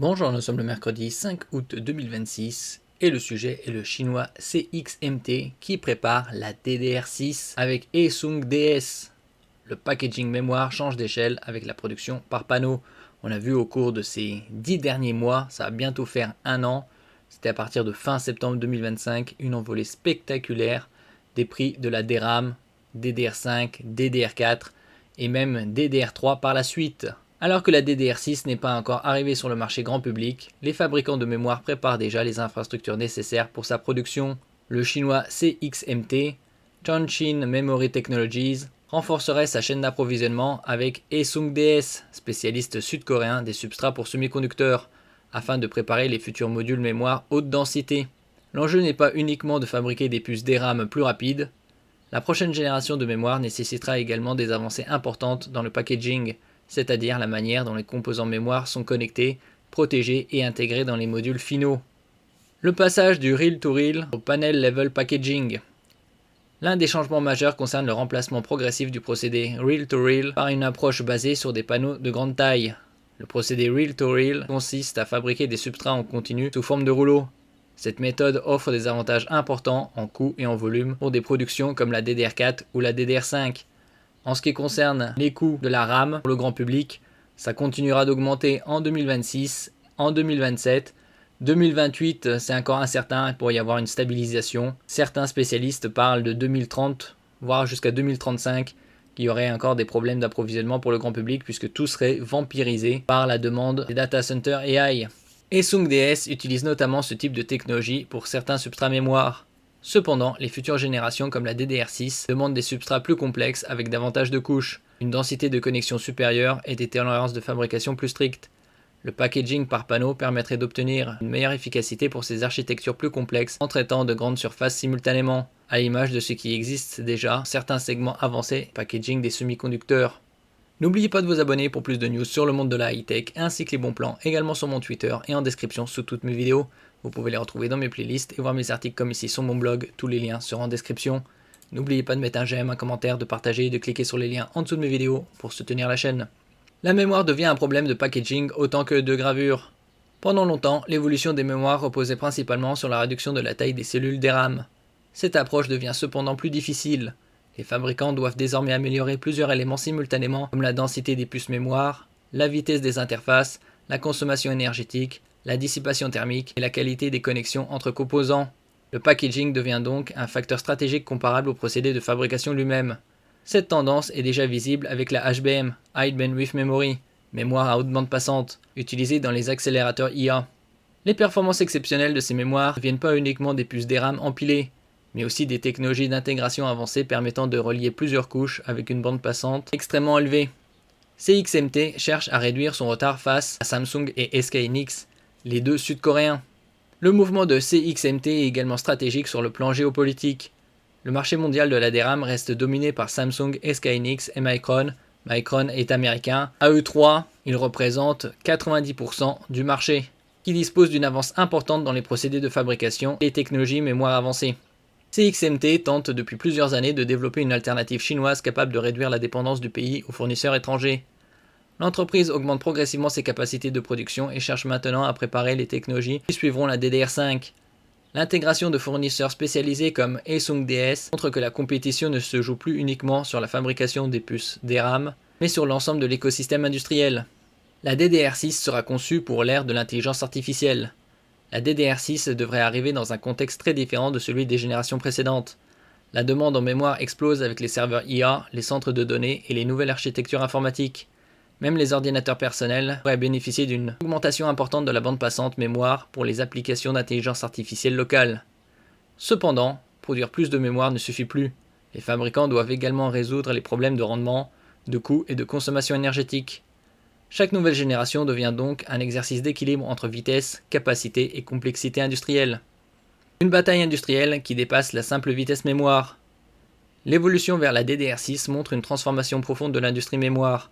Bonjour, nous sommes le mercredi 5 août 2026 et le sujet est le chinois CXMT qui prépare la DDR6 avec Samsung DS. Le packaging mémoire change d'échelle avec la production par panneau. On a vu au cours de ces 10 derniers mois, ça va bientôt faire un an, c'était à partir de fin septembre 2025, une envolée spectaculaire des prix de la DRAM, DDR5, DDR4 et même DDR3 par la suite. Alors que la DDR6 n'est pas encore arrivée sur le marché grand public, les fabricants de mémoire préparent déjà les infrastructures nécessaires pour sa production. Le chinois CXMT, Chongqing Memory Technologies, renforcerait sa chaîne d'approvisionnement avec Samsung DS, spécialiste sud-coréen des substrats pour semi-conducteurs, afin de préparer les futurs modules mémoire haute densité. L'enjeu n'est pas uniquement de fabriquer des puces DRAM plus rapides. La prochaine génération de mémoire nécessitera également des avancées importantes dans le packaging, c'est-à-dire la manière dont les composants mémoire sont connectés, protégés et intégrés dans les modules finaux. Le passage du reel-to-reel au panel level packaging. L'un des changements majeurs concerne le remplacement progressif du procédé reel-to-reel par une approche basée sur des panneaux de grande taille. Le procédé reel-to-reel consiste à fabriquer des substrats en continu sous forme de rouleaux. Cette méthode offre des avantages importants en coût et en volume pour des productions comme la DDR4 ou la DDR5. En ce qui concerne les coûts de la RAM pour le grand public, ça continuera d'augmenter en 2026, en 2027. 2028, c'est encore incertain, il pourrait y avoir une stabilisation. Certains spécialistes parlent de 2030, voire jusqu'à 2035, qu'il y aurait encore des problèmes d'approvisionnement pour le grand public puisque tout serait vampirisé par la demande des data centers AI. Samsung DS utilise notamment ce type de technologie pour certains substrats mémoire. Cependant, les futures générations comme la DDR6 demandent des substrats plus complexes avec davantage de couches, une densité de connexion supérieure et des tolérances de fabrication plus strictes. Le packaging par panneau permettrait d'obtenir une meilleure efficacité pour ces architectures plus complexes en traitant de grandes surfaces simultanément, à l'image de ce qui existe déjà certains segments avancés packaging des semi-conducteurs. N'oubliez pas de vous abonner pour plus de news sur le monde de la high-tech ainsi que les bons plans également sur mon Twitter et en description sous toutes mes vidéos. Vous pouvez les retrouver dans mes playlists et voir mes articles comme ici sur mon blog, tous les liens seront en description. N'oubliez pas de mettre un j'aime, un commentaire, de partager et de cliquer sur les liens en dessous de mes vidéos pour soutenir la chaîne. La mémoire devient un problème de packaging autant que de gravure. Pendant longtemps, l'évolution des mémoires reposait principalement sur la réduction de la taille des cellules DRAM. Cette approche devient cependant plus difficile. Les fabricants doivent désormais améliorer plusieurs éléments simultanément comme la densité des puces mémoire, la vitesse des interfaces, la consommation énergétique, la dissipation thermique et la qualité des connexions entre composants. Le packaging devient donc un facteur stratégique comparable au procédé de fabrication lui-même. Cette tendance est déjà visible avec la HBM, High Bandwidth Memory, mémoire à haute bande passante, utilisée dans les accélérateurs IA. Les performances exceptionnelles de ces mémoires ne viennent pas uniquement des puces DRAM empilées, mais aussi des technologies d'intégration avancées permettant de relier plusieurs couches avec une bande passante extrêmement élevée. CXMT cherche à réduire son retard face à Samsung et SK hynix, les deux sud-coréens. Le mouvement de CXMT est également stratégique sur le plan géopolitique. Le marché mondial de la DRAM reste dominé par Samsung, SK hynix et Micron. Micron est américain. À eux trois, ils représentent 90% du marché, qui dispose d'une avance importante dans les procédés de fabrication et technologies mémoire avancées. CXMT tente depuis plusieurs années de développer une alternative chinoise capable de réduire la dépendance du pays aux fournisseurs étrangers. L'entreprise augmente progressivement ses capacités de production et cherche maintenant à préparer les technologies qui suivront la DDR5. L'intégration de fournisseurs spécialisés comme Samsung DS montre que la compétition ne se joue plus uniquement sur la fabrication des puces DRAM, mais sur l'ensemble de l'écosystème industriel. La DDR6 sera conçue pour l'ère de l'intelligence artificielle. La DDR6 devrait arriver dans un contexte très différent de celui des générations précédentes. La demande en mémoire explose avec les serveurs IA, les centres de données et les nouvelles architectures informatiques. Même les ordinateurs personnels pourraient bénéficier d'une augmentation importante de la bande passante mémoire pour les applications d'intelligence artificielle locale. Cependant, produire plus de mémoire ne suffit plus. Les fabricants doivent également résoudre les problèmes de rendement, de coût et de consommation énergétique. Chaque nouvelle génération devient donc un exercice d'équilibre entre vitesse, capacité et complexité industrielle. Une bataille industrielle qui dépasse la simple vitesse mémoire. L'évolution vers la DDR6 montre une transformation profonde de l'industrie mémoire.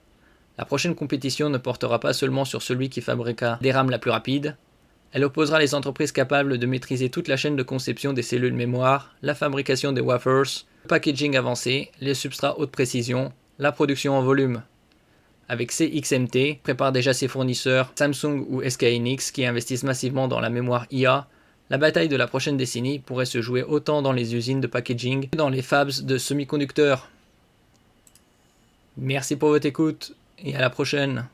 La prochaine compétition ne portera pas seulement sur celui qui fabriquera des RAM la plus rapide, elle opposera les entreprises capables de maîtriser toute la chaîne de conception des cellules mémoire, la fabrication des wafers, le packaging avancé, les substrats haute précision, la production en volume. avec CXMT, prépare déjà ses fournisseurs Samsung ou SK Hynix qui investissent massivement dans la mémoire IA, la bataille de la prochaine décennie pourrait se jouer autant dans les usines de packaging que dans les fabs de semi-conducteurs. Merci pour votre écoute et à la prochaine.